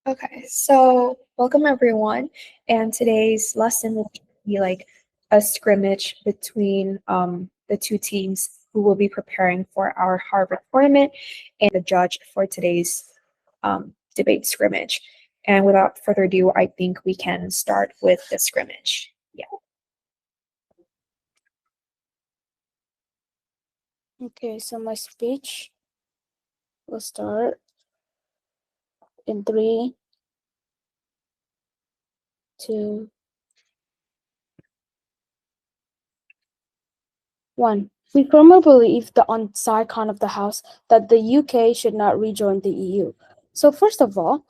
Okay, so welcome everyone, and today's lesson will be like a scrimmage between the two teams who will be preparing for our Harvard tournament and the judge for today's debate scrimmage. And without further ado, I think we can start with the scrimmage. Yeah. Okay, so my speech will start in 3, 2, 1. We firmly believe on side count of the House that the UK should not rejoin the EU. So first of all,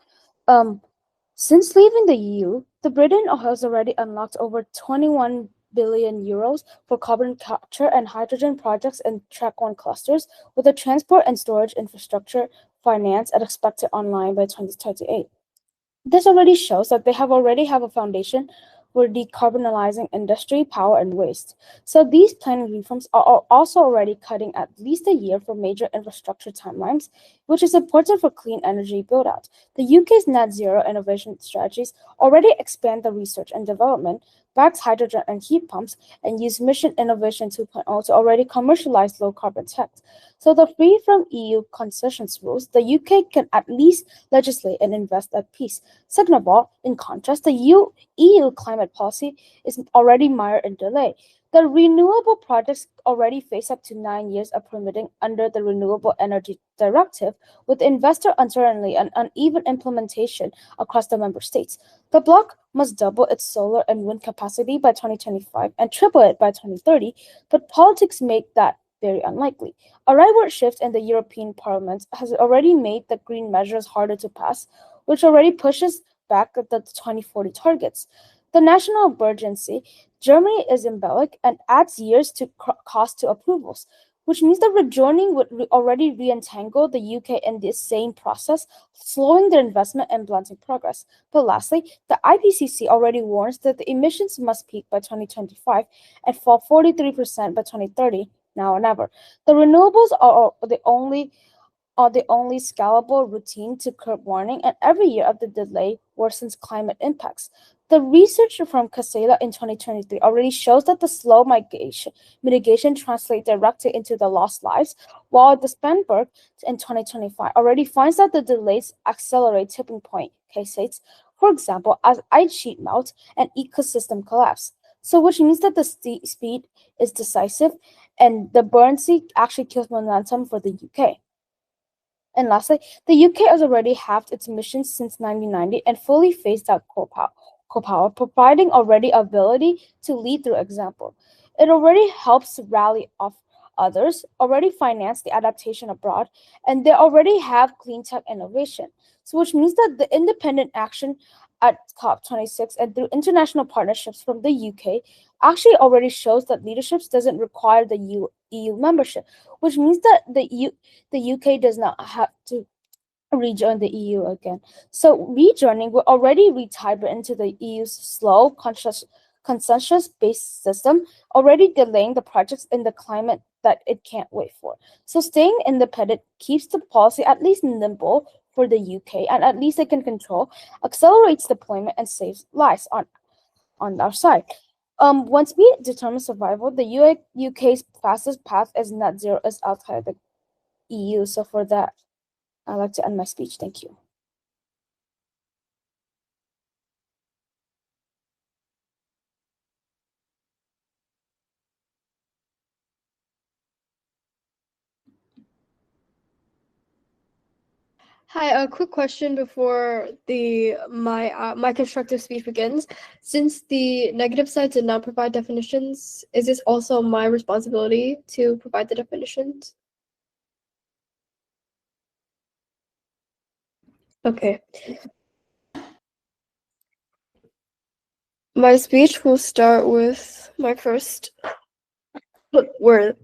since leaving the EU, the Britain has already unlocked over 21 billion euros for carbon capture and hydrogen projects in Track 1 clusters, with the transport and storage infrastructure financed and expected online by 2038. This already shows that they already have a foundation for decarbonizing industry, power, and waste. So these planning reforms are also already cutting at least a year for major infrastructure timelines, which is important for clean energy build-out. The UK's net zero innovation strategies already expand the research and development, backs hydrogen and heat pumps, and use Mission Innovation 2.0 to already commercialize low-carbon tech. So the free from EU concessions rules, the UK can at least legislate and invest at peace. Second of all, in contrast, the EU climate policy is already mired in delay. The renewable projects already face up to 9 years of permitting under the Renewable Energy Directive, with investor uncertainty and uneven implementation across the member states. The bloc must double its solar and wind capacity by 2025 and triple it by 2030, but politics make that very unlikely. A rightward shift in the European Parliament has already made the green measures harder to pass, which already pushes back the 2040 targets. The national emergency, Germany is embellic and adds years to cost to approvals, which means that rejoining would already re-entangle the UK in this same process, slowing their investment and blunting progress. But lastly, the IPCC already warns that the emissions must peak by 2025 and fall 43% by 2030, now or never. The renewables are the only scalable routine to curb warming, and every year of the delay worsens climate impacts. The research from Casella in 2023 already shows that the slow mitigation translates directly into the lost lives, while the Spanberg in 2025 already finds that the delays accelerate tipping point cases, for example, as ice sheet melt and ecosystem collapse. So, which means that the speed is decisive, and the buoyancy actually kills momentum for the UK. And lastly, the UK has already halved its emissions since 1990 and fully phased out coal power, providing already ability to lead through example. It already helps rally off others, already finance the adaptation abroad, and they already have clean tech innovation. So which means that the independent action at COP26 and through international partnerships from the UK actually already shows that leadership doesn't require the EU membership, which means that the UK does not have to rejoin the EU again. So rejoining will already retie Britain into the EU's slow, consensus-based system, already delaying the projects in the climate that it can't wait for. So staying independent keeps the policy at least nimble for the UK, and at least it can control, accelerates deployment, and saves lives on our side. Once we determine survival, the UK's fastest path is net zero is outside the EU. So for that, I'd like to end my speech. Thank you. Hi, a quick question before my constructive speech begins. Since the negative side did not provide definitions, is this also my responsibility to provide the definitions? Okay. My speech will start with my first word.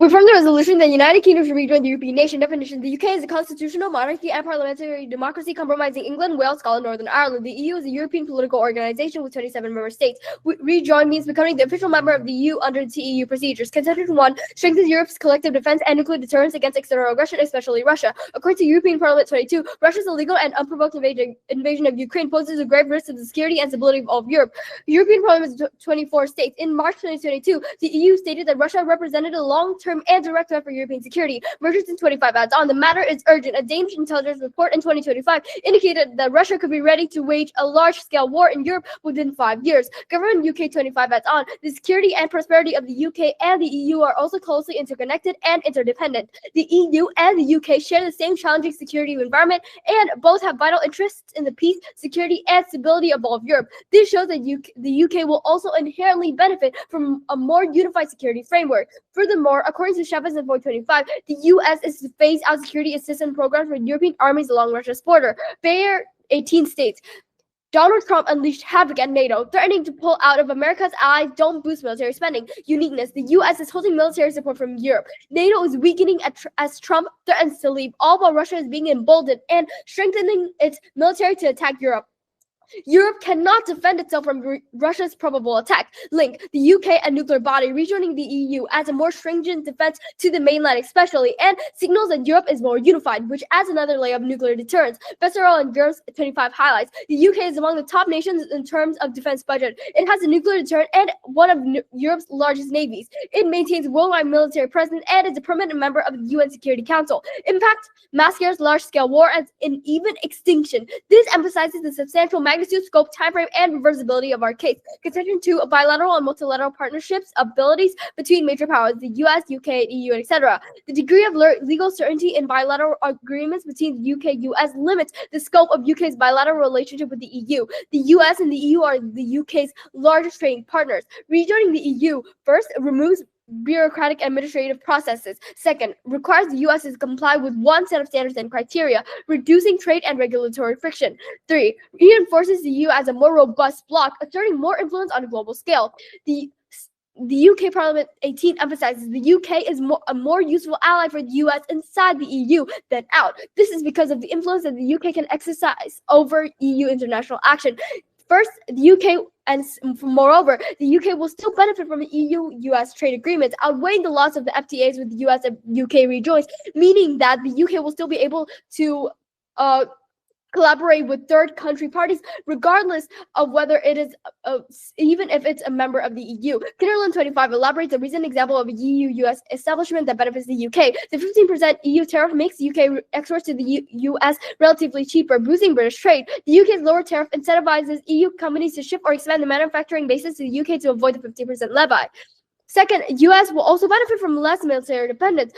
We form the resolution that the United Kingdom should rejoin the European nation. Definition: the UK is a constitutional monarchy and parliamentary democracy comprising England, Wales, Scotland, Northern Ireland. The EU is a European political organization with 27 member states. Rejoin means becoming the official member of the EU under the EU procedures. Consideration 1: strengthens Europe's collective defense and nuclear deterrence against external aggression, especially Russia. According to European Parliament 22, Russia's illegal and unprovoked invasion of Ukraine poses a grave risk to the security and stability of all of Europe. European Parliament 24 states in March 2022, the EU stated that Russia represented a long-term and direct threat for European security. Mergerson 25 adds on, the matter is urgent. A Danish intelligence report in 2025 indicated that Russia could be ready to wage a large-scale war in Europe within 5 years. Government UK 25 adds on, the security and prosperity of the UK and the EU are also closely interconnected and interdependent. The EU and the UK share the same challenging security environment and both have vital interests in the peace, security, and stability of all of Europe. This shows that the UK will also inherently benefit from a more unified security framework. Furthermore, according to Chavez in 425, the US is to phase out security assistance programs for European armies along Russia's border. Bayer 18 states, Donald Trump unleashed havoc at NATO, threatening to pull out of America's allies don't boost military spending. Uniqueness: the U.S. is holding military support from Europe. NATO is weakening as Trump threatens to leave, all while Russia is being emboldened and strengthening its military to attack Europe. Europe cannot defend itself from Russia's probable attack. Link: the UK, a nuclear body, rejoining the EU adds a more stringent defense to the mainland especially, and signals that Europe is more unified, which adds another layer of nuclear deterrence. Besserell and Girls 25 highlights, the UK is among the top nations in terms of defense budget. It has a nuclear deterrent and one of Europe's largest navies. It maintains worldwide military presence and is a permanent member of the UN Security Council. Impact: mass scares large-scale war and an even extinction. This emphasizes the substantial magnitude, scope, timeframe, and reversibility of our case. Contention 2: bilateral and multilateral partnerships, abilities between major powers, the US, UK, EU, etc. The degree of legal certainty in bilateral agreements between the UK and US limits the scope of UK's bilateral relationship with the EU. The US and the EU are the UK's largest trading partners. Rejoining the EU, first, removes bureaucratic administrative processes. Second, requires the US to comply with one set of standards and criteria, reducing trade and regulatory friction. 3, reinforces the EU as a more robust bloc, asserting more influence on a global scale. The UK Parliament 18 emphasizes the UK is a more useful ally for the US inside the EU than out. This is because of the influence that the UK can exercise over EU international action. First, the UK, and moreover, the UK will still benefit from the EU-US trade agreements, outweighing the loss of the FTAs with the US and UK rejoins, meaning that the UK will still be able to collaborate with third country parties, regardless of whether it is, even if it's a member of the EU. Kinderland 25 elaborates a recent example of a EU-US establishment that benefits the UK. The 15% EU tariff makes UK exports to the US relatively cheaper, boosting British trade. The UK's lower tariff incentivizes EU companies to shift or expand the manufacturing bases to the UK to avoid the 50% levy. Second, US will also benefit from less military dependence,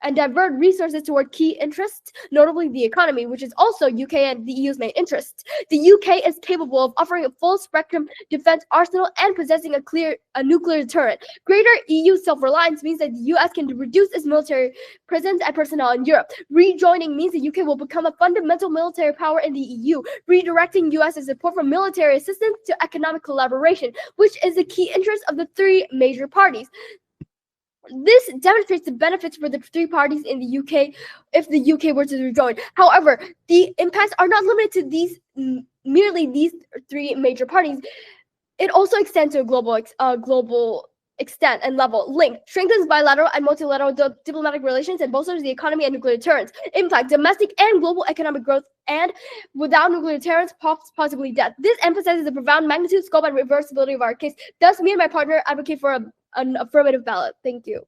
and divert resources toward key interests, notably the economy, which is also UK and the EU's main interests. The UK is capable of offering a full spectrum defense arsenal and possessing a nuclear deterrent. Greater EU self-reliance means that the US can reduce its military presence and personnel in Europe. Rejoining means the UK will become a fundamental military power in the EU, redirecting US support from military assistance to economic collaboration, which is the key interest of the three major parties. This demonstrates the benefits for the three parties in the UK if the UK were to rejoin. However, the impacts are not limited to merely these three major parties. It also extends to a global extent and level. Link: strengthens bilateral and multilateral diplomatic relations and bolsters the economy and nuclear deterrence. Impact: domestic and global economic growth, and without nuclear deterrence, possibly death. This emphasizes the profound magnitude, scope, and reversibility of our case. Thus, me and my partner advocate for an affirmative ballot. Thank you.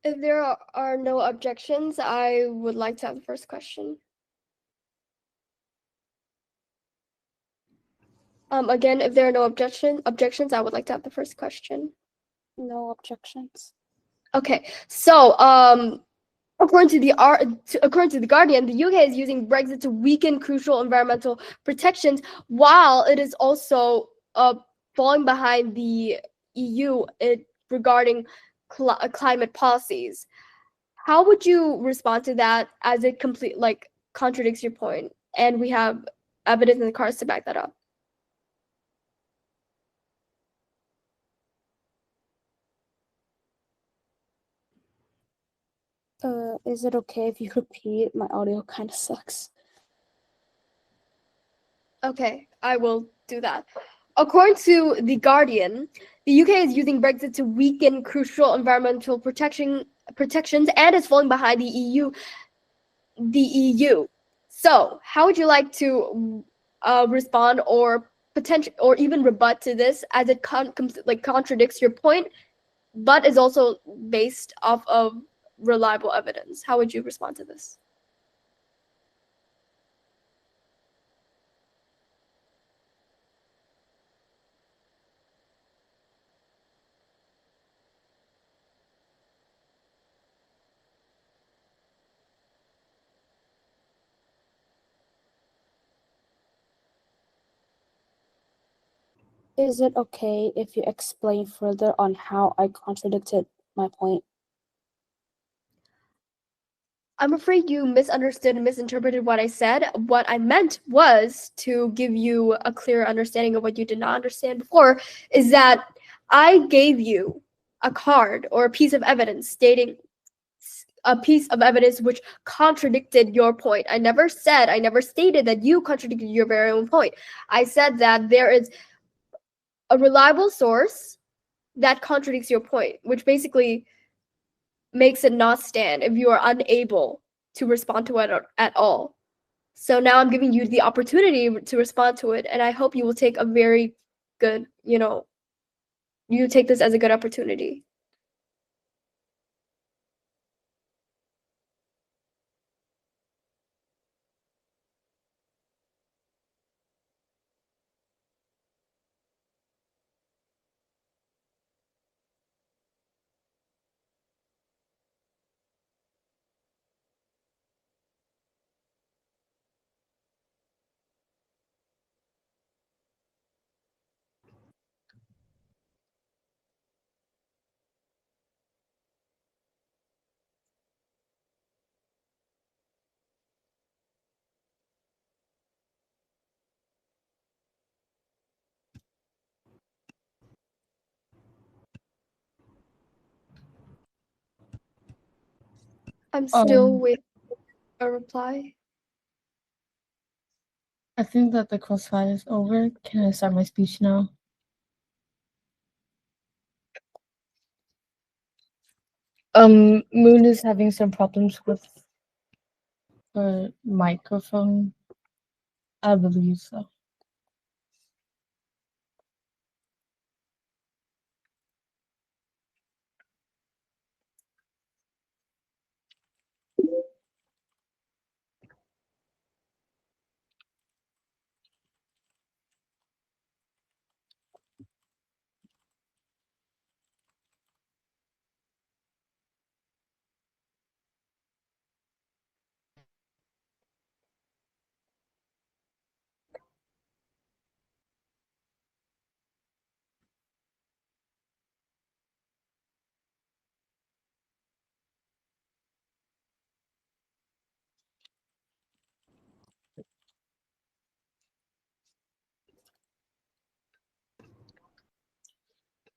If there are no objections, I would like to have the first question. Again, if there are no objections, I would like to have the first question. No objections. Okay, so According to the Guardian, the UK is using Brexit to weaken crucial environmental protections, while it is also falling behind the EU regarding climate policies. How would you respond to that, as it contradicts your point, and we have evidence in the cards to back that up? Is it okay if you repeat? My audio kind of sucks. Okay, I will do that. According to The Guardian, the UK is using Brexit to weaken crucial environmental protections and is falling behind the EU. So, how would you like to respond or even rebut to this, as it contradicts your point, but is also based off of reliable evidence? How would you respond to this? Is it okay if you explain further on how I contradicted my point? I'm afraid you misunderstood and misinterpreted what I said. What I meant was to give you a clear understanding of what you did not understand before, is that I gave you a card or a piece of evidence stating a piece of evidence which contradicted your point. I never stated that you contradicted your very own point. I said that there is a reliable source that contradicts your point, which basically makes it not stand if you are unable to respond to it at all. So now I'm giving you the opportunity to respond to it, and I hope you will take a very good, you take this as a good opportunity. I'm still waiting for a reply. I think that the crossfire is over. Can I start my speech now? Moon is having some problems with her microphone. I believe so.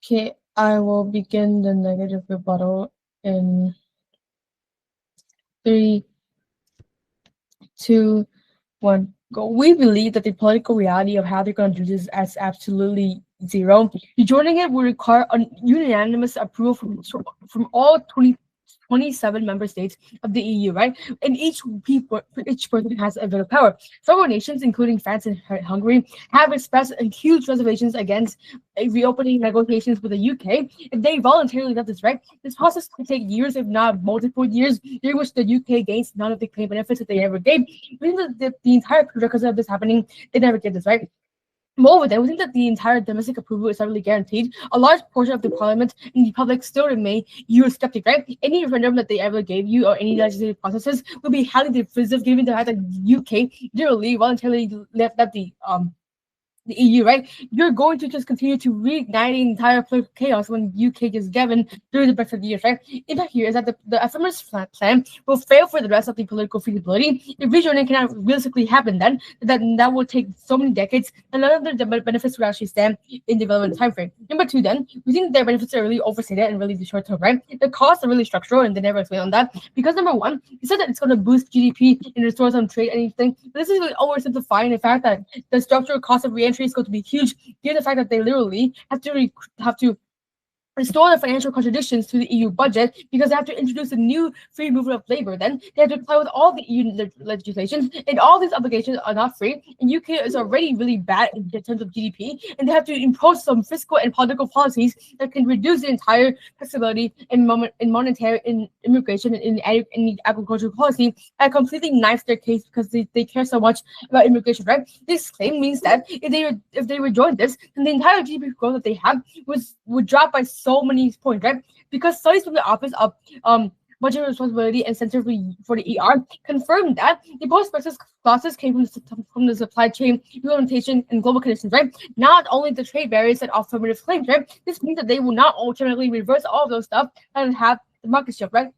Okay, I will begin the negative rebuttal in 3, 2, 1, go. We believe that the political reality of how they're going to do this is absolutely zero. Joining it will require a unanimous approval from all 27 member states of the EU, right? And each person has a veto power. Several nations, including France and Hungary, have expressed huge reservations against reopening negotiations with the UK. If they voluntarily left this, right, this process could take years, if not multiple years, during which the UK gains none of the claim benefits that they ever gave. The entire prerequisite of this happening, they never get this, right? Moreover, then, we think that the entire domestic approval is not really guaranteed. A large portion of the parliament and the public still remain Eurosceptic, right? Any referendum that they ever gave you or any legislative processes will be highly divisive, given the fact that UK literally voluntarily left the EU, right? You're going to just continue to reignite the entire political chaos when UK gets given during the Brexit years, right? Impact here is that the ephemeris plan will fail for the rest of the political feasibility. If rejoining cannot realistically happen, then that will take so many decades, and none of the benefits will actually stand in development timeframe. Number two, then we think their benefits are really overstated and really the short term, right? The costs are really structural, and they never explain on that because number one, you said that it's going to boost GDP and restore some trade, anything. But this is really oversimplifying the fact that the structural cost of reentry is going to be huge, given the fact that they literally have to restore the financial contradictions to the EU budget because they have to introduce a new free movement of labor. Then they have to comply with all the EU legislations, and all these obligations are not free. And UK is already really bad in terms of GDP, and they have to impose some fiscal and political policies that can reduce the entire flexibility in monetary, in immigration, and in agricultural policy, and completely knife their case because they care so much about immigration. Right? This claim means that if they rejoin this, then the entire GDP growth that they have would drop by so many points, right? Because studies from the Office of Budget Responsibility and Center for the ER confirmed that the post-Brexit losses came from the supply chain implementation and global conditions, right? Not only the trade barriers and affirmative claims, right? This means that they will not ultimately reverse all of those stuff and have the market shift, right?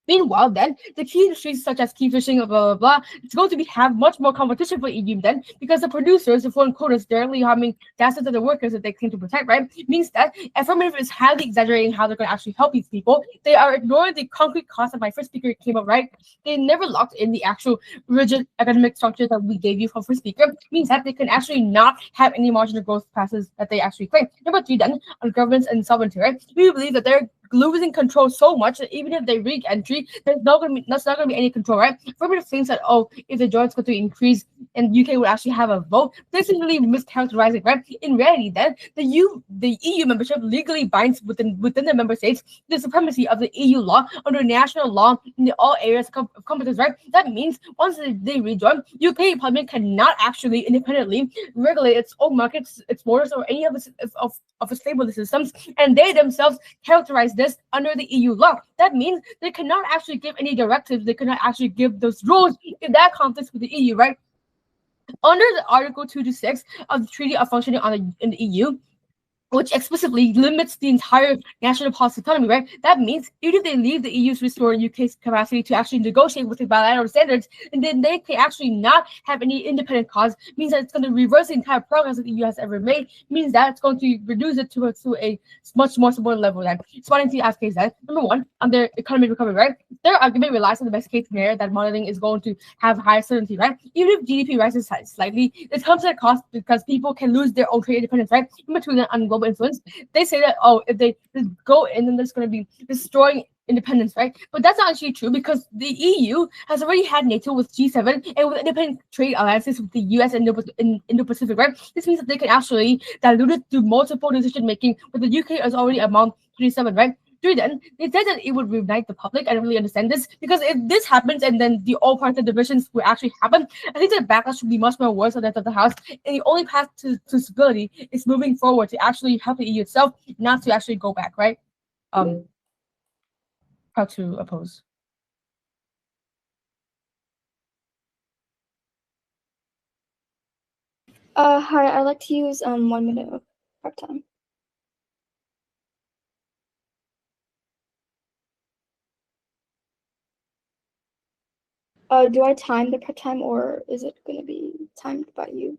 Meanwhile, then the key industries such as key fishing, blah blah blah, it's going to have much more competition for EU then because the producers, the foreign quotas, directly harming the assets of the workers that they claim to protect, right? Means that affirmative is highly exaggerating how they're going to actually help these people. They are ignoring the concrete cost that my first speaker came up, right? They never locked in the actual rigid academic structure that we gave you for first speaker. Means that they can actually not have any marginal growth passes that they actually claim. Number three, then on governance and sovereignty, right? We believe that they're losing control so much that even if they re-entry, that's not gonna be any control, right? Affirmative thinks that if the joint's going to increase and UK will actually have a vote, this is really mischaracterizing, right? In reality, then the EU membership legally binds within the member states the supremacy of the EU law under national law in all areas of competence, right? That means once they rejoin, UK Parliament cannot actually independently regulate its own markets, its borders, or any of its labor systems, and they themselves characterize this under the EU law. That means they cannot actually give any directives. They cannot actually give those rules in that conflicts with the EU, right? Under the Article 2 to 6 of the Treaty of Functioning in the EU, which explicitly limits the entire national policy autonomy, right? That means even if they leave the EU's restore UK's capacity to actually negotiate with the bilateral standards, and then they can actually not have any independent cause, means that it's going to reverse the entire progress that the EU has ever made, means that it's going to reduce it to a much more subordinate level. Then, so why don't you ask case that? Number one, on their economic recovery, right? Their argument relies on the best case scenario that modeling is going to have higher certainty, right? Even if GDP rises slightly, it comes at a cost because people can lose their own trade independence, right? Number two, then on global influence, they say that if they just go in, then there's going to be destroying independence, right? But that's not actually true because the EU has already had NATO with G7 and with independent trade alliances with the US and Indo-Pacific, right? This means that they can actually dilute it through multiple decision making, but the UK is already among 27, right? Three, then they said that it would reunite the public. I don't really understand this because if this happens and then the all party divisions will actually happen, I think the backlash would be much more worse than that of the House. And the only path to stability is moving forward to actually help the EU itself, not to actually go back, right? How to oppose? Hi, I'd like to use 1 minute of prep time. Do I time the prep time or is it going to be timed by you?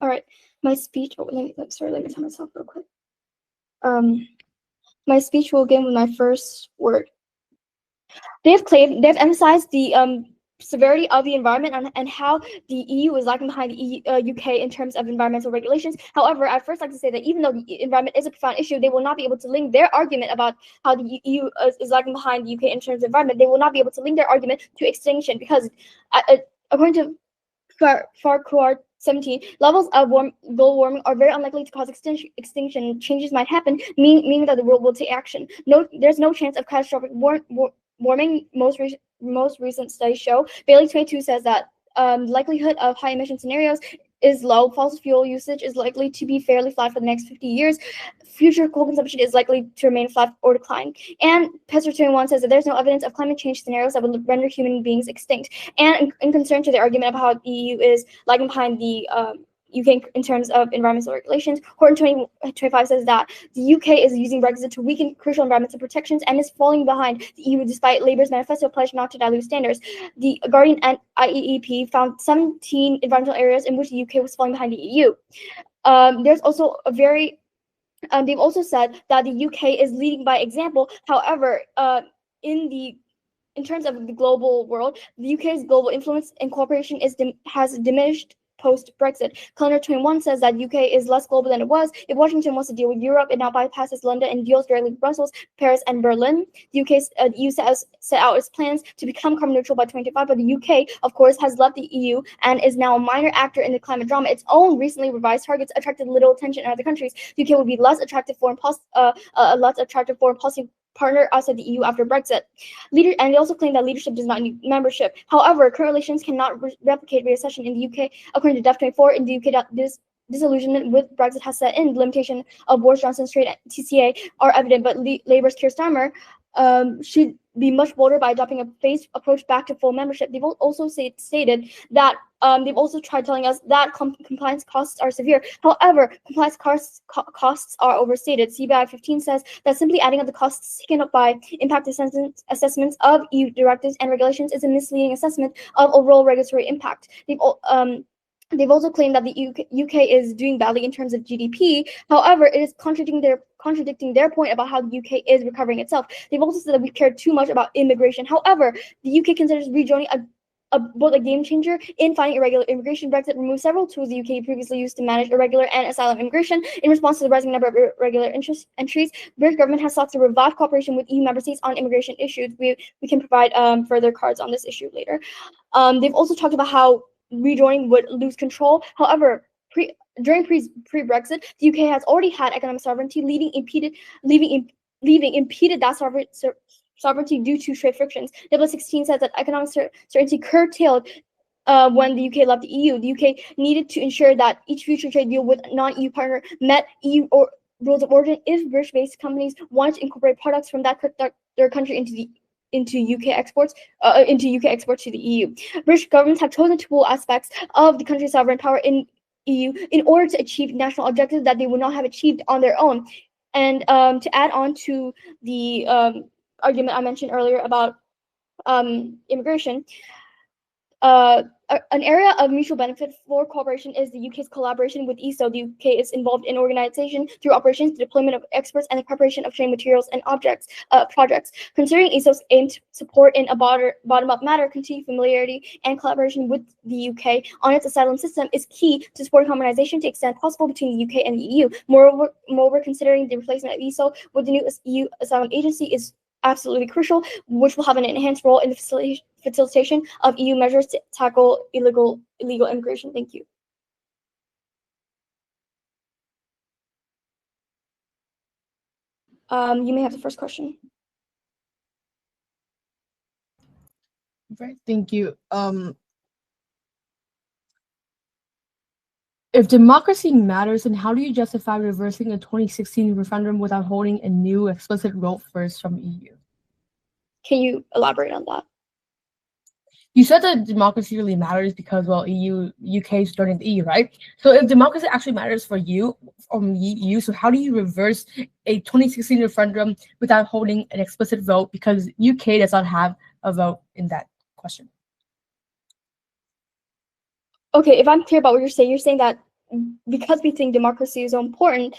All right, my speech. Oh, let me tell myself real quick. My speech will begin with my first word. They've emphasized the severity of the environment and how the EU is lagging behind the UK in terms of environmental regulations. However, I'd first like to say that even though the environment is a profound issue, they will not be able to link their argument about how the EU is lagging behind the UK in terms of environment. They will not be able to link their argument to extinction, because according to Farquhar 17, levels of global warming are very unlikely to cause extinction. Changes might happen, meaning that the world will take action. There's no chance of catastrophic warming. Most recent studies show. Bailey 22 says that likelihood of high emission scenarios is low. Fossil fuel usage is likely to be fairly flat for the next 50 years. Future coal consumption is likely to remain flat or decline. And Pastor 21 says that there's no evidence of climate change scenarios that would render human beings extinct. And in concern to the argument about how the EU is lagging behind the UK in terms of environmental regulations, Horton 2025 says that the UK is using Brexit to weaken crucial environmental protections and is falling behind the EU despite Labour's manifesto pledge not to dilute standards. The Guardian and IEEP found 17 environmental areas in which the UK was falling behind the EU. There's also a very they've also said that the UK is leading by example. However, in terms of the global world, the UK's global influence and cooperation has diminished post-Brexit. Calendar 21 says that UK is less global than it was. If Washington wants to deal with Europe, it now bypasses London and deals directly with Brussels, Paris, and Berlin. The EU set out its plans to become carbon neutral by 2025, but the UK, of course, has left the EU and is now a minor actor in the climate drama. Its own recently revised targets attracted little attention in other countries. The UK would be less attractive foreign policy partner outside the EU after Brexit. And they also claim that leadership does not need membership. However, current relations cannot replicate recession in the UK. According to DEF24, in the UK, disillusionment with Brexit has set in. The limitation of Boris Johnson's trade TCA are evident, but Labour's Keir Starmer should be much bolder by adopting a phased approach back to full membership. They've also stated that they've also tried telling us that compliance costs are severe. However, compliance costs are overstated. CBI 15 says that simply adding up the costs taken up by impact assessments of EU directives and regulations is a misleading assessment of overall regulatory impact. They've also claimed that the UK is doing badly in terms of GDP. However, it is contradicting their point about how the UK is recovering itself. They've also said that we care too much about immigration. However, the UK considers rejoining both a game changer in fighting irregular immigration. Brexit removed several tools the UK previously used to manage irregular and asylum immigration. In response to the rising number of irregular entries, British government has sought to revive cooperation with EU member states on immigration issues. We can provide further cards on this issue later. They've also talked about how rejoining would lose control. However, during pre-Brexit, the UK has already had economic sovereignty, leaving impeded that sovereignty due to trade frictions. Table 16 says that economic certainty curtailed when the UK left the EU. The UK needed to ensure that each future trade deal with non-EU partner met EU or rules of origin if British-based companies wanted to incorporate products from their country into UK exports to the EU. British governments have chosen to pool aspects of the country's sovereign power in EU in order to achieve national objectives that they would not have achieved on their own. And to add on to the argument I mentioned earlier about immigration, an area of mutual benefit for cooperation is the UK's collaboration with ESO. The UK is involved in organization through operations, the deployment of experts, and the preparation of training materials and projects. Considering ESO's aim to support in a bottom-up manner, continued familiarity and collaboration with the UK on its asylum system is key to supporting harmonization to extent possible between the UK and the EU. Moreover, considering the replacement of ESO with the new EU asylum agency is absolutely crucial, which will have an enhanced role in the facilitation of EU measures to tackle illegal immigration. Thank you. You may have the first question. Right, thank you. If democracy matters, then how do you justify reversing a 2016 referendum without holding a new explicit vote first from EU? Can you elaborate on that? You said that democracy really matters because, well, UK is joining the EU, right? So if democracy actually matters for you, from EU, so how do you reverse a 2016 referendum without holding an explicit vote because UK does not have a vote in that question? Okay, if I'm clear about what you're saying that because we think democracy is so important,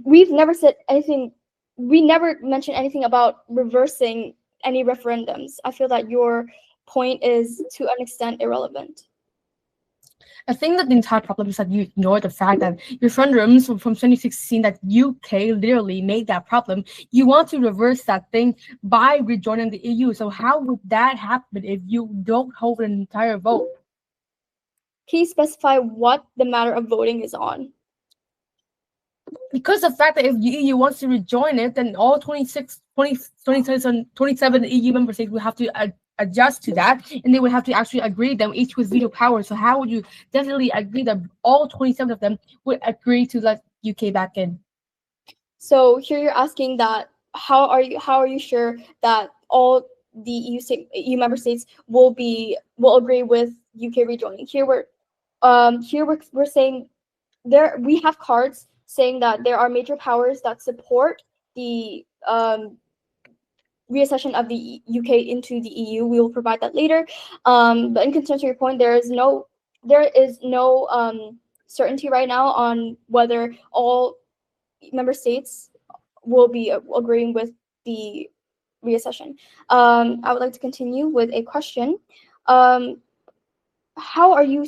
we've never said anything. We never mentioned anything about reversing any referendums. I feel that your point is to an extent irrelevant. I think that the entire problem is that you ignore the fact that referendums from 2016 that UK literally made that problem. You want to reverse that thing by rejoining the EU. So how would that happen if you don't hold an entire vote? Can you specify what the matter of voting is on? Because the fact that if the EU wants to rejoin it, then all 27 EU member states will have to adjust to that, and they would have to actually agree them each with veto power. So how would you definitely agree that all 27 of them would agree to let UK back in? So here you're asking that how are you sure that all the EU member states will agree with UK rejoining? Here we're saying we have cards saying that there are major powers that support the reaccession of the UK into the EU. We will provide that later. But in concern to your point, there is no certainty right now on whether all member states will be agreeing with the reaccession. I would like to continue with a question. How are you?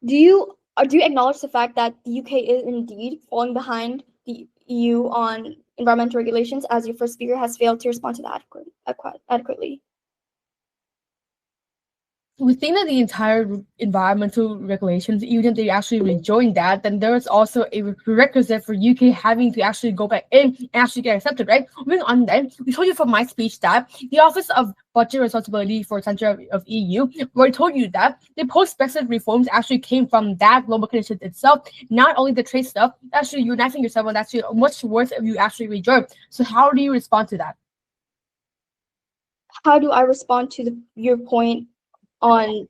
Do you acknowledge the fact that the UK is indeed falling behind the EU on environmental regulations, as your first speaker has failed to respond to that adequately? We think that the entire environmental regulations, even if they actually rejoin that, then there is also a prerequisite for UK having to actually go back in and actually get accepted, right? Moving on then, we told you from my speech that the Office of Budget Responsibility for Center of EU, where I told you that the post-Brexit reforms actually came from that global condition itself, not only the trade stuff, actually uniting yourself, and actually much worse if you actually rejoin. So how do you respond to that? How do I respond to your point on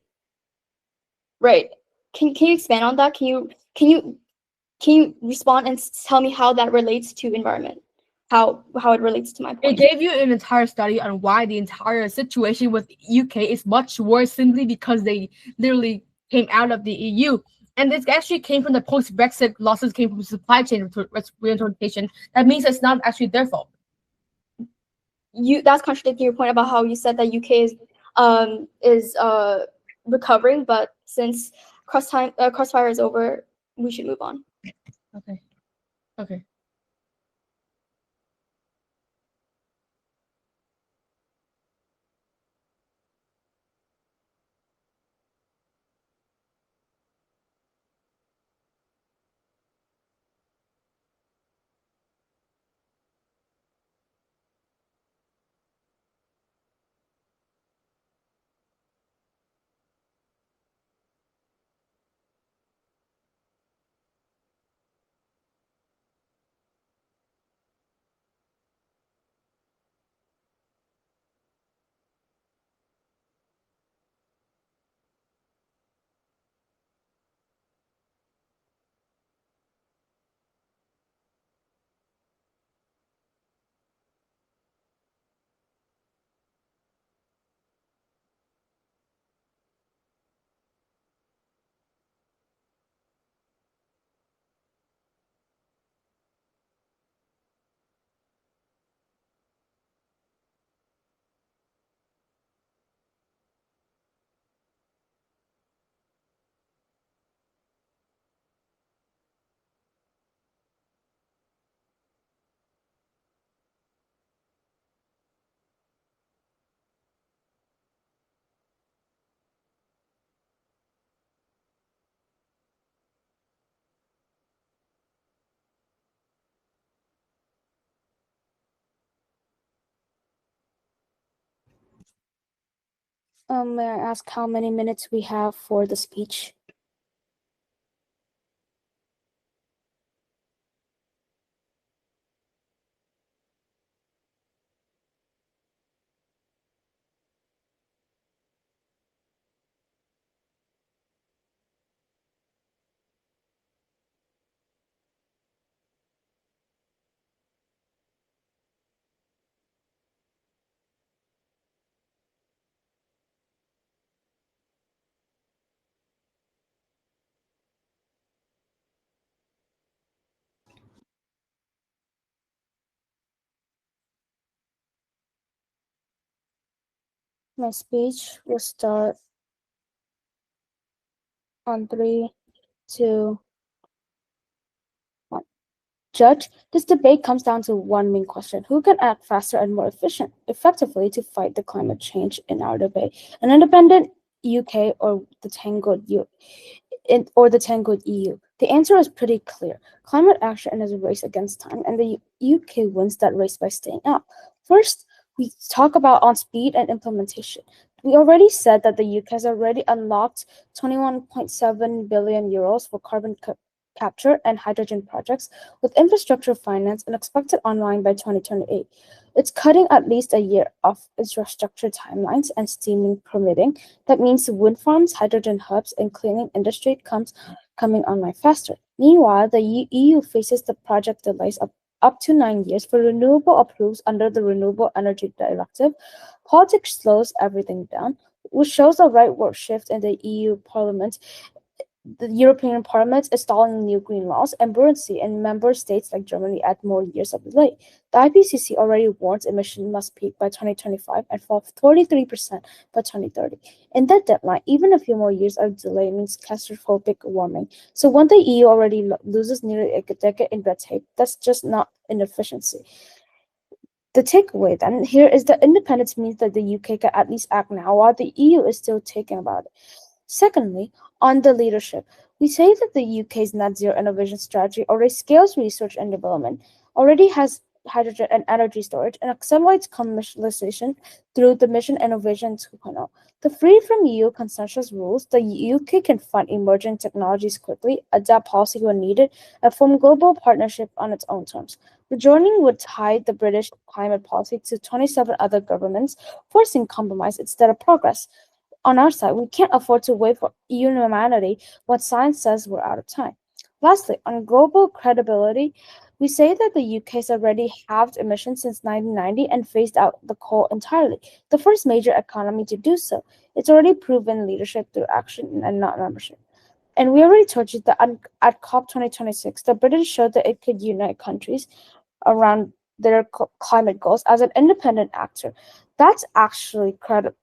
right? Can you expand on that? Can you respond and tell me how that relates to environment? How it relates to my It point? gave you an entire study on why the entire situation with UK is much worse simply because they literally came out of the EU. And this actually came from the post-Brexit losses came from supply chain reorientation. That means it's not actually their fault. That's contradicting your point about how you said that UK is recovering, but since crossfire is over, we should move on. Okay. Okay. May I ask how many minutes we have for the speech? My speech will start on 3, 2, 1. Judge, this debate comes down to one main question. Who can act faster and more effectively to fight the climate change in our debate? An independent UK or the tangled EU? The answer is pretty clear. Climate action is a race against time, and the UK wins that race by staying out. First, we talk about on speed and implementation. We already said that the UK has already unlocked 21.7 billion euros for carbon capture and hydrogen projects, with infrastructure finance and expected online by 2028. It's cutting at least a year off infrastructure timelines and steaming permitting. That means wind farms, hydrogen hubs, and cleaning industry coming online faster. Meanwhile, the EU faces the project delays of up to 9 years for renewable approvals under the Renewable Energy Directive. Politics slows everything down, which shows a rightward shift in the EU Parliament. The European Parliament is stalling new green laws, and buoyancy in member states like Germany add more years of delay. The IPCC already warns emissions must peak by 2025 and fall 43% by 2030. In that deadline, even a few more years of delay means catastrophic warming. So when the EU already loses nearly a decade in red tape, that's just not inefficiency. The takeaway then here is that independence means that the UK can at least act now, while the EU is still thinking about it. Secondly, on the leadership, we say that the UK's net zero innovation strategy already scales research and development, already has hydrogen and energy storage, and accelerates commercialization through the Mission Innovation 2.0. The free from EU consensus rules, the UK can fund emerging technologies quickly, adapt policy when needed, and form global partnership on its own terms. Rejoining would tie the British climate policy to 27 other governments, forcing compromise instead of progress. On our side, we can't afford to wait for unanimity when science says we're out of time. Lastly, on global credibility, we say that the UK has already halved emissions since 1990 and phased out the coal entirely, the first major economy to do so. It's already proven leadership through action and not membership. And we already told you that at COP 2026, the British showed that it could unite countries around their climate goals as an independent actor. That's actually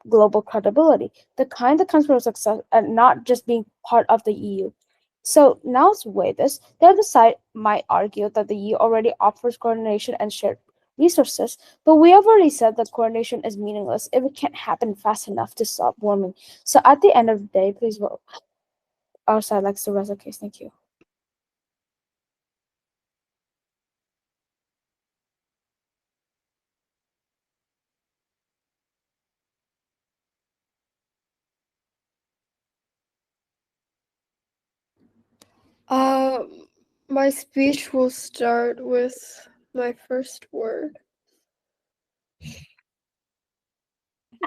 global credibility, the kind that comes from success and not just being part of the EU. So now let's weigh this. The other side might argue that the EU already offers coordination and shared resources, but we have already said that coordination is meaningless if it can't happen fast enough to stop warming. So at the end of the day, please vote. Our side likes to rest the case. Thank you. My speech will start with my first word.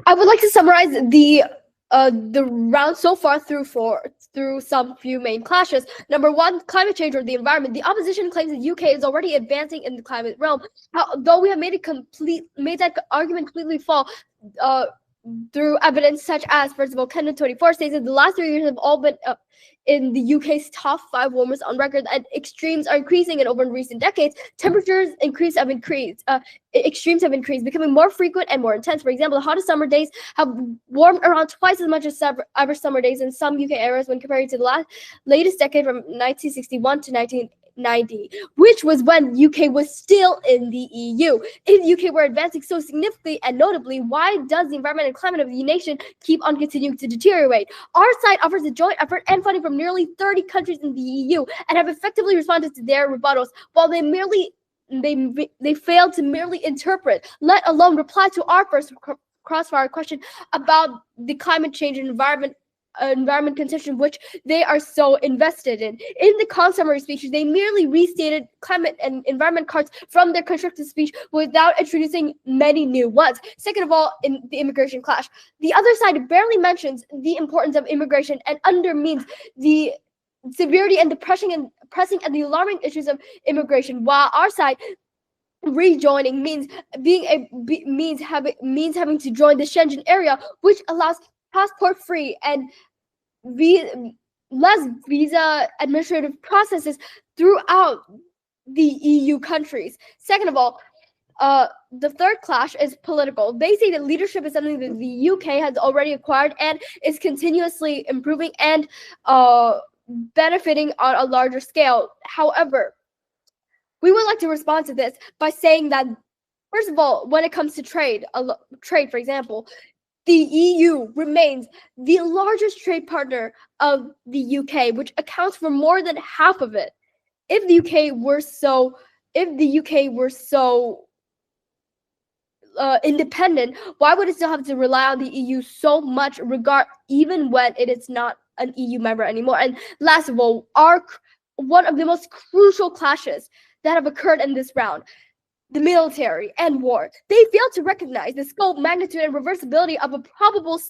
I would like to summarize the round so far through some few main clashes. Number one, climate change or the environment. The opposition claims the UK is already advancing in the climate realm. Though we have made that argument completely fall through evidence such as, first of all, Canada 24 states that the last 3 years have all been in the UK's top 5 warmest on record, and extremes are increasing, and over recent decades, temperatures extremes have increased, becoming more frequent and more intense. For example, the hottest summer days have warmed around twice as much as average summer days in some UK areas when compared to the latest decade from 1961 to 1990, which was when UK was still in the EU. If the UK were advancing so significantly and notably, why does the environment and climate of the nation keep on continuing to deteriorate? Our side offers a joint effort and funding from nearly 30 countries in the EU and have effectively responded to their rebuttals, while they failed to merely interpret, let alone reply to our first crossfire question about the climate change and environment condition, which they are so invested in. In the summary speeches, they merely restated climate and environment cards from their constructive speech without introducing many new ones. Second of all, in the immigration clash, the other side barely mentions the importance of immigration and undermines the severity and the pressing and the alarming issues of immigration, while our side rejoining means having to join the Schengen area, which allows passport-free and less visa administrative processes throughout the EU countries. Second of all, The third clash is political. They say that leadership is something that the UK has already acquired and is continuously improving and benefiting on a larger scale. However, we would like to respond to this by saying that, first of all, when it comes to trade, for example, the EU remains the largest trade partner of the UK, which accounts for more than half of it. If the UK were so independent, why would it still have to rely on the EU so much, even when it is not an EU member anymore? And last of all, one of the most crucial clashes that have occurred in this round, the military and war. They failed to recognize the scope, magnitude, and reversibility of a probable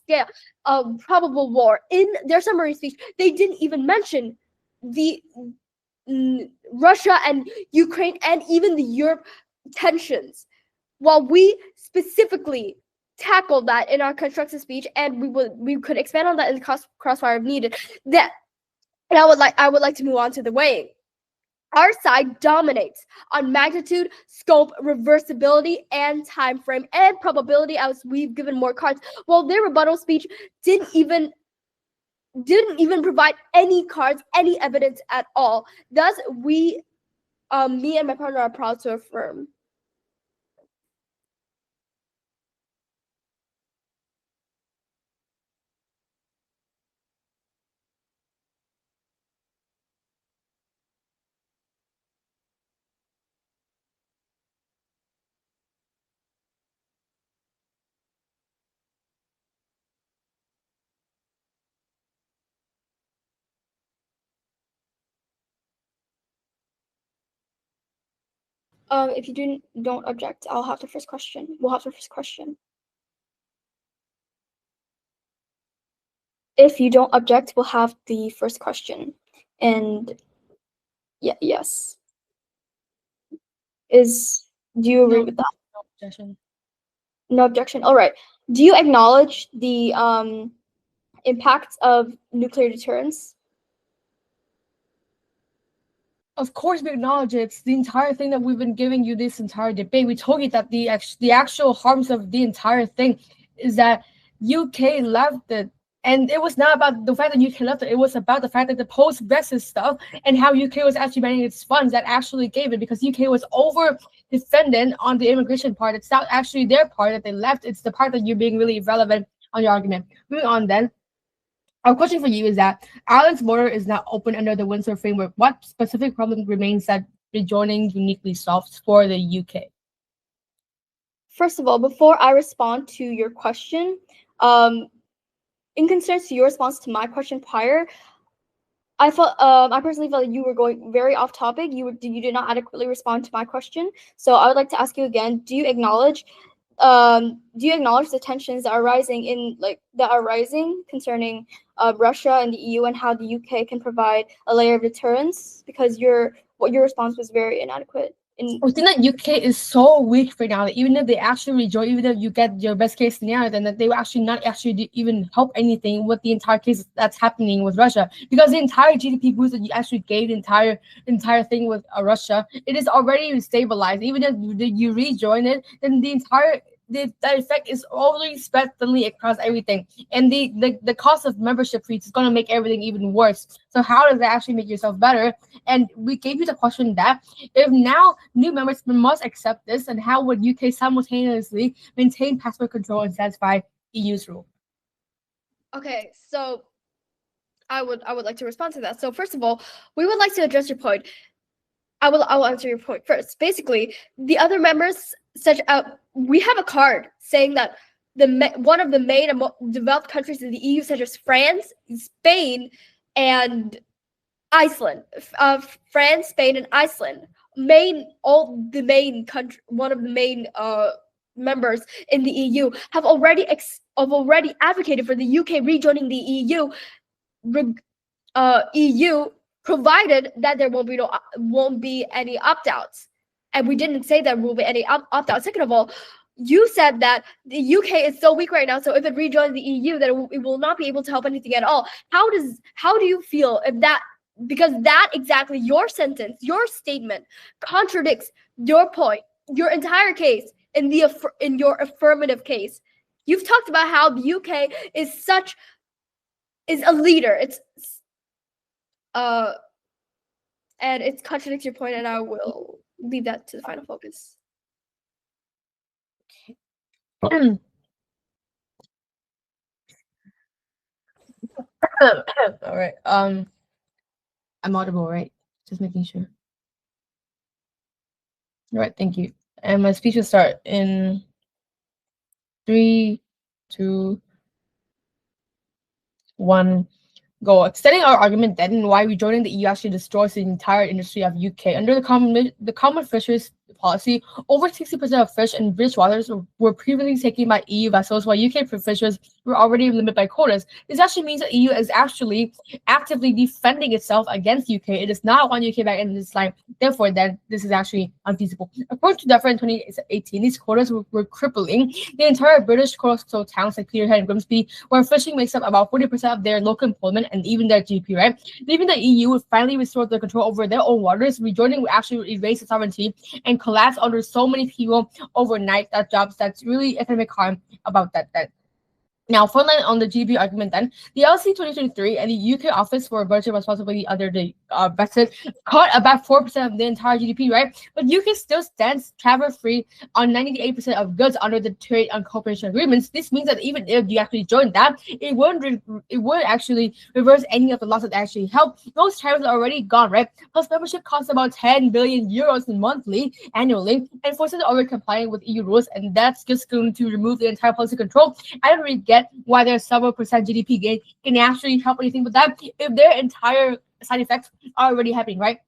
war. In their summary speech, they didn't even mention the Russia and Ukraine and even the Europe tensions. While we specifically tackled that in our constructive speech, and we could expand on that in the crossfire if needed. And I would like to move on to the weighing. Our side dominates on magnitude, scope, reversibility, and time frame, and probability, as we've given more cards, while their rebuttal speech didn't even provide any cards, any evidence at all. Thus, me and my partner are proud to affirm. If you don't object, I'll have the first question. We'll have the first question. If you don't object, we'll have the first question. And yes. Do you agree with that? No objection. No objection. All right. Do you acknowledge the impacts of nuclear deterrence? Of course, we acknowledge it. It's the entire thing that we've been giving you this entire debate. We told you that the actual harms of the entire thing is that UK left it. And it was not about the fact that UK left it. It was about the fact that the post-Brexit stuff and how UK was actually managing its funds that actually gave it, because UK was over-defendant on the immigration part. It's not actually their part that they left. It's the part that you're being really irrelevant on your argument. Moving on then. Our question for you is that Ireland's border is now open under the Windsor framework. What specific problem remains that rejoining uniquely solves for the UK? First of all, before I respond to your question, in concerns to your response to my question prior, I personally felt that you were going very off topic. You did not adequately respond to my question. So I would like to ask you again: do you acknowledge the tensions that are rising concerning Russia and the EU, and how the UK can provide a layer of deterrence? Because your response was very inadequate. I think that UK is so weak right now that even if they actually rejoin, even if you get your best case scenario, then that they will actually not actually even help anything with the entire case that's happening with Russia, because the entire GDP boost that you actually gave the entire thing with Russia, it is already stabilized. Even if you rejoin it, then that effect is already spread thinly across everything, and the cost of membership fees is going to make everything even worse. So how does that actually make yourself better? And we gave you the question that if now new members must accept this, and how would UK simultaneously maintain passport control and satisfy EU's rule? Okay, so I would like to respond to that. So first of all, we would like to address your point. I will answer your point first. Basically, the other members, we have a card saying that one of the main developed countries in the EU, such as France, Spain, and Iceland, France, Spain, and Iceland, one of the main members in the EU, have already advocated for the UK rejoining the EU. EU, provided that there won't be any opt-outs. And we didn't say there will be any opt-outs. Second of all, you said that the UK is so weak right now, so if it rejoins the EU, then it will not be able to help anything at all. How do you feel if that, because that exactly, your sentence, your statement contradicts your point your entire case in your affirmative case, you've talked about how the UK is a leader. And it contradicts your point, and I will leave that to the final focus. All right. I'm audible, right? Just making sure. All right. Thank you. And my speech will start in 3, 2, 1. Go. Extending our argument then, why rejoining the EU actually destroys the entire industry of UK. Under the common fisheries policy, over 60% of fish in British waters were previously taken by EU vessels, while UK fishers were already limited by quotas. This actually means that EU is actually actively defending itself against UK. It does not want UK back in this line. Therefore, then this is actually unfeasible. According to DEFRA in 2018, these quotas were crippling the entire British coastal towns like Peterhead and Grimsby, where fishing makes up about 40% of their local employment and even their GDP, right? Leaving the EU would finally restore the control over their own waters. Rejoining would actually erase the sovereignty and collapse under so many people overnight. That jobs, that's really economic harm about that. Now, frontline on the GB argument then, the LC 2023 and the UK Office for Budget Responsibility under the Brexit caught about 4% of the entire GDP, right? But UK still stands travel-free on 98% of goods under the trade and cooperation agreements. This means that even if you actually joined that, it would actually reverse any of the losses that actually help. Those tariffs are already gone, right? Plus, membership costs about 10 billion euros annually, and forces are already complying with EU rules, and that's just going to remove the entire policy control. I don't really get why there's several percent GDP gain can actually help anything with that if their entire side effects are already happening, right?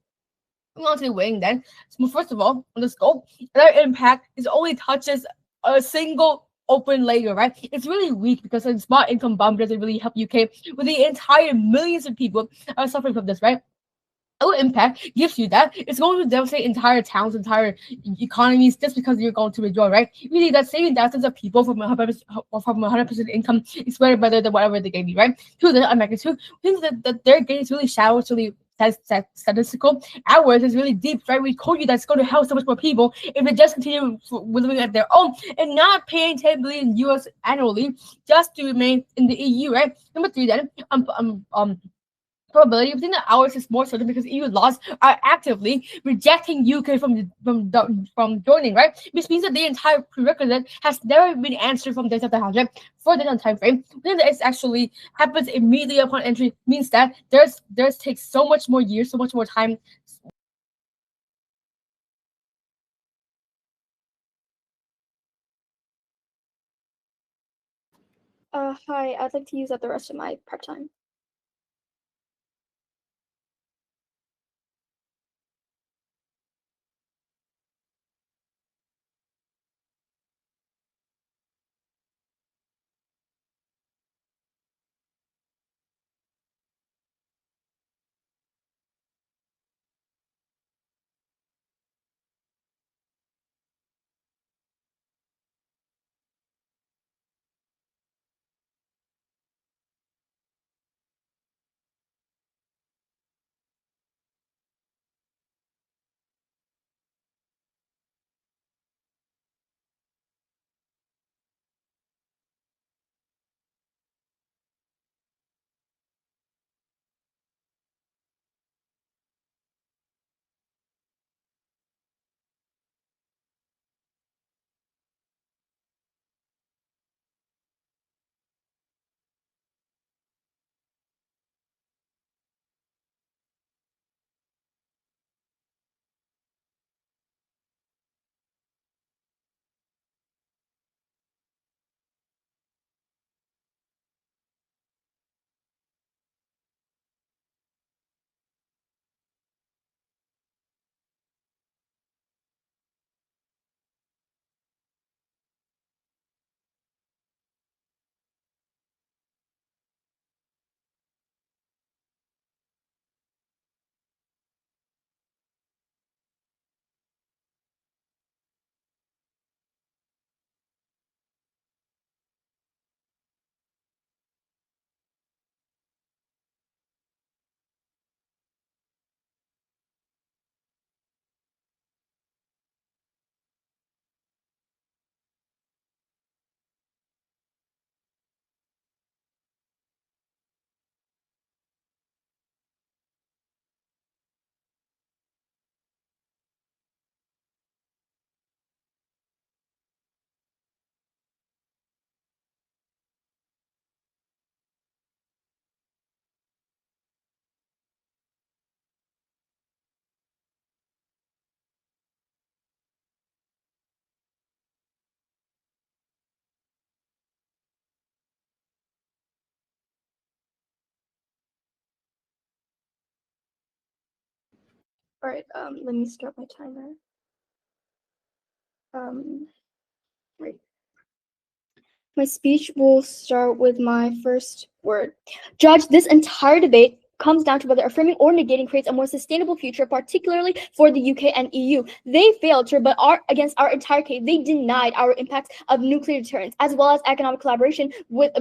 Moving on to the weighing then. So first of all, on the scope, their impact is only touches a single open layer, right? It's really weak because a small income bomb doesn't really help UK with the entire millions of people are suffering from this, right? Our impact gives you that. It's going to devastate entire towns, entire economies just because you're going to withdraw, right? Really, that's saving thousands of people from 100% income is way better than whatever they gave you, right? To the magnitude, things that their gain is really shallow, it's really statistical. Ours is really deep, right? We told you that's going to help so much more people if they just continue living at their own and not paying 10 billion euros annually just to remain in the EU, right? Number 3, then, probability. We think that ours is more certain because EU laws are actively rejecting UK from joining, right? Which means that the entire prerequisite has never been answered from data of the house, right? For the time frame, then it actually happens immediately upon entry means that there's takes so much more years, so much more time. Hi, I'd like to use up the rest of my prep time. All right, let me start my timer. Right. My speech will start with my first word. Judge, this entire debate comes down to whether affirming or negating creates a more sustainable future, particularly for the UK and EU. They failed to rebut against our entire case. They denied our impacts of nuclear deterrence, as well as economic collaboration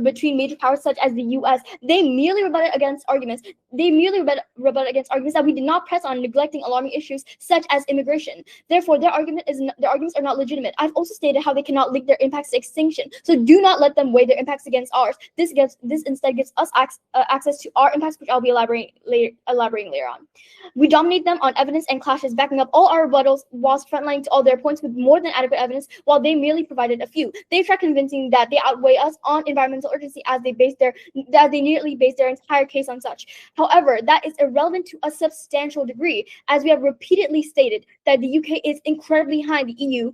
between major powers such as the US. They merely rebutted against arguments. They merely rebutted against arguments that we did not press on, neglecting alarming issues such as immigration. Therefore, their arguments are not legitimate. I've also stated how they cannot link their impacts to extinction. So do not let them weigh their impacts against ours. This instead gives us access to our impacts, which I'll be elaborating later on. We dominate them on evidence and clashes, backing up all our rebuttals whilst frontlining to all their points with more than adequate evidence, while they merely provided a few. They tried convincing that they outweigh us on environmental urgency as they nearly base their entire case on such. However, that is irrelevant to a substantial degree, as we have repeatedly stated that the UK is incredibly behind the EU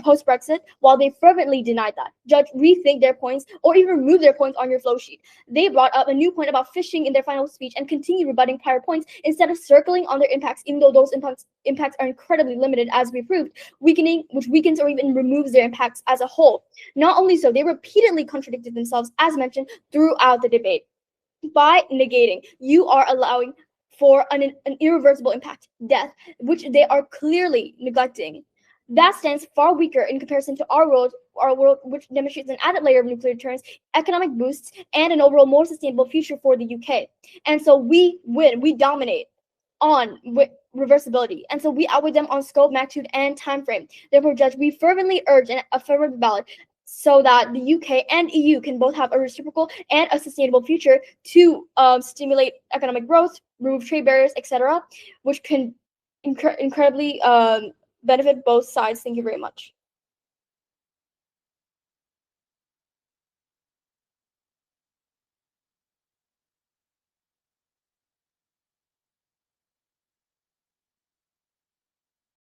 post-Brexit, while they fervently denied that. Judge, rethink their points or even remove their points on your flow sheet. They brought up a new point about fishing in their final speech and continue rebutting prior points instead of circling on their impacts, even though those impacts are incredibly limited, as we proved, which weakens or even removes their impacts as a whole. Not only so, they repeatedly contradicted themselves, as mentioned, throughout the debate. By negating, you are allowing for an irreversible impact, death, which they are clearly neglecting. That stands far weaker in comparison to our world, which demonstrates an added layer of nuclear deterrence, economic boosts, and an overall more sustainable future for the UK. And so we win, we dominate on reversibility. And so we outweigh them on scope, magnitude, and time frame. Therefore, Judge, we fervently urge an affirmative ballot so that the UK and EU can both have a reciprocal and a sustainable future to stimulate economic growth, remove trade barriers, etc., which can incredibly benefit both sides. Thank you very much.